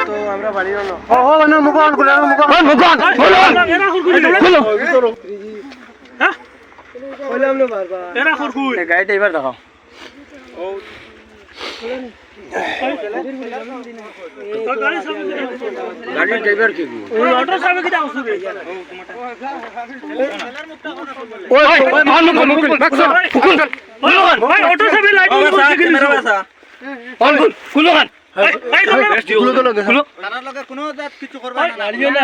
তো আমরা বাড়ি না গাড়িটা এবার দেখাও গাড়ির ড্রাইভার কি অটো সাহেব কি দাও শুনে ওই ওই মালু ভাই অটো সাহেব লাইট ক্যামেরা বাসা অন খুলো খান খুলো তো লগে খুলো তার লগে কোনো জাত কিছু করবা না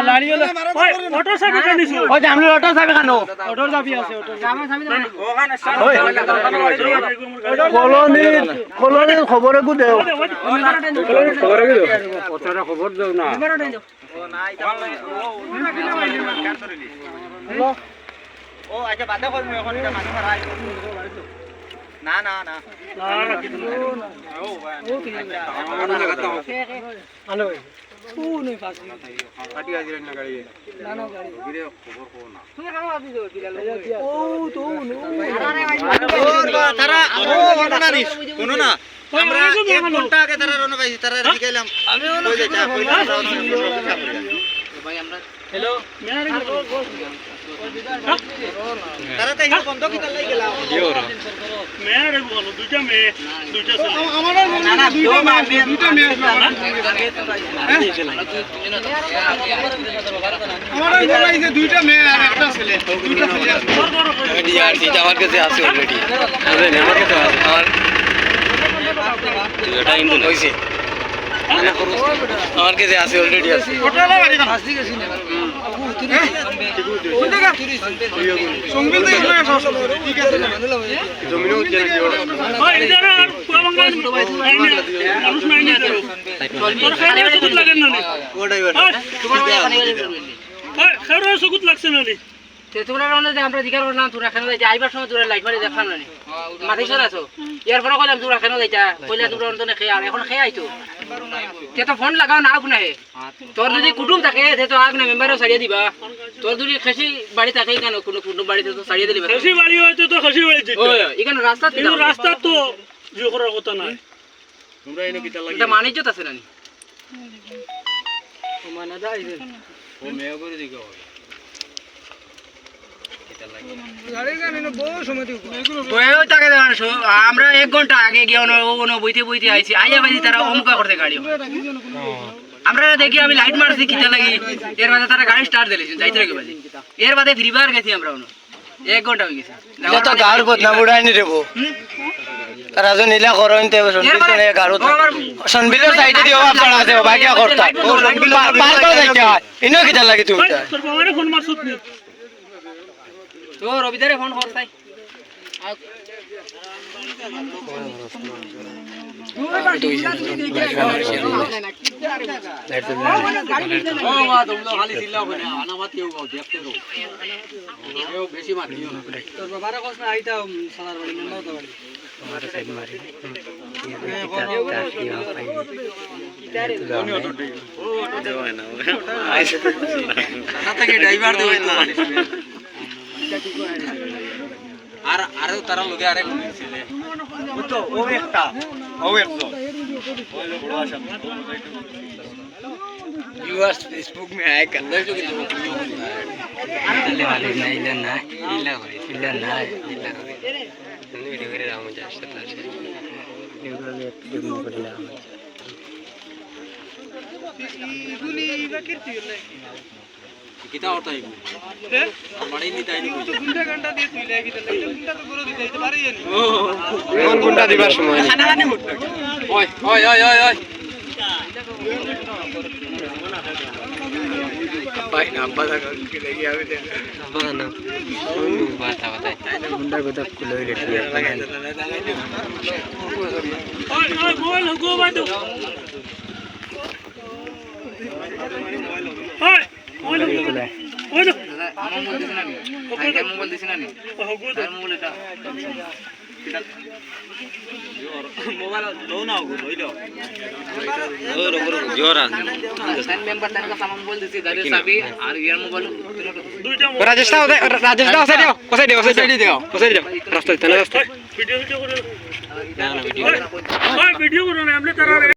লাড়িও না ওই অটো সাহেব কেন নিছো ওই যে আমরা অটো সাহেব কেন অটোর চাবি আছে অটো সামনে সামনে ওখানে কলোনির খবরে কো দেও খবরে কো দেও পছরা খবর দাও না ও নাই হ্যালো ও আচ্ছা বাদে কই মই এখন মানুষ মারাই না না না ও হ্যালো ও নেই পাস পাটি আজি না গাড়ি না না গাড়ি গিরে খবর কো না তুমি কেন আজি দিও দিলা ও তো নো তারা ও ঘটনা নিস শুনো না আমরা 1 ঘন্টা আগে তারা রওনা পাইছি তারা দিগাইলাম আমি কই যাইতা ভাই আমরা হ্যালো তারা তাই বন্ধ কি তালাই গেলাম ভিডিও র মেরে বলো দুইটা ছেলে আমার না দুইটা মে আমার বলাইছে দুইটা মে আর একটা ছেলে দুইটা ছেলে আর দিটা আমার কাছে আছে অলরেডি আরে আমার কাছে আছে আমার এটা ইন্দু হইছে আমার কাছে আছে অলরেডি আছে ওটা না গাড়ি ফাঁসি গেছি না সংবিল তো এখানে ঠিক আছে জমিনও কি না ওই এরা পুরাবাঙ্গাল মানুষ নাই না তোর খাইলে সুকুত লাগে না ও ড্রাইভার তোমার এখানে ওই খাওয়া সুকুত লাগছে না তে তোমরা রওনা দে আমরা জিজ্ঞাসা করলাম তোরা কেন যাইতে আইবার সময় তোরা লাইট মারি দেখান না মাথায় সর আছো ইয়ার পরে কইলাম তোরা কেন যাইতা কইলা তোমরা অন্তনে খেয়ে আর এখন খেয়ে আইতো তে তো ফোন লাগাও না আগুন হে তোর যদি কুটুম থাকে তে তো আগুন মেম্বারও ছাড়িয়ে দিবা তোর যদি খাসি বাড়ি থাকে কেন কোনো কুটুম বাড়িতে তো ছাড়িয়ে দিবা খাসি বাড়ি হয়তো তো খাসি বাড়ি যেতে ওই এখানে রাস্তা তো যে করার কথা না তোমরা এনে কিটা লাগি এটা মানিজ্যত আছে না নি ও মানা যায় ও মেয় করে দিগো আমরা 1 ঘন্টা আগে গিয়ে বইতে আইছি আইয়া বাজি তারা অমুকা করতে গাড়ি আমরা দেখি আমি লাইট মারছি কিতা লাগি এর বাদে তারা গাড়ি স্টার্ট দিলেছেন যাইতে লাগে বাজি এর বাদে ফ্রিবার গেছি আমরা 1 ঘন্টা হয়ে গেছে যত গাড় বদনাম উড়াইনি দেবো তারা যে নীলা করতে সনবিলে গাড়ো সনবিলের সাইডে দিও আপনারা আছে বাকি করতা পার করে যাইতে ইনো কিতা লাগি তুমি তোর বাবারে ফোন মারছুত নি তো রবিদারে ফোন করতাই ড্রাইভার আর আরো তারা লগে আরেক ছেলে তো ও একটা ও একজন ওই বড় আশা ইউএস ফেসবুক মে আয় कर दो जो वाले नहीं लेना इला करे लेना इला करे वीडियो करे राम जा सकता है वीडियो करे राम इगुनी इबा करती है कितना होता है हैं बड़ी नहीं ताई तो घंटा দিয়ে তুই লাগি তাহলে ঘন্টা তো গরো দিতে দিতে পারি না কোন ঘন্টা দিবার সময় খানা খানি হতো ওই ওই ওই ওই ওই ভাই না বাধা করকে লাগি আবে দে বাধা না বাধা বাধা ঘন্টা কথা কুলো রে ওই ওই বল গো বাদু ওই ওই ওই আমার মোবাইল দিছ না নি আইটা মোবাইল দিছ না নি ওগো তার মোবাইল এটা মোবাইল লো না গো লইলো জোরা মেম্বার তানকা সামান বল দিছি গাড়ির চাবি আর ইয়ার মোবাইল দুইটা রাজেশ দা ওসাই দিও রাস্তা দিতে না রাস্তা ভিডিও করে না ভিডিও ভিডিও করে না আমরা তারা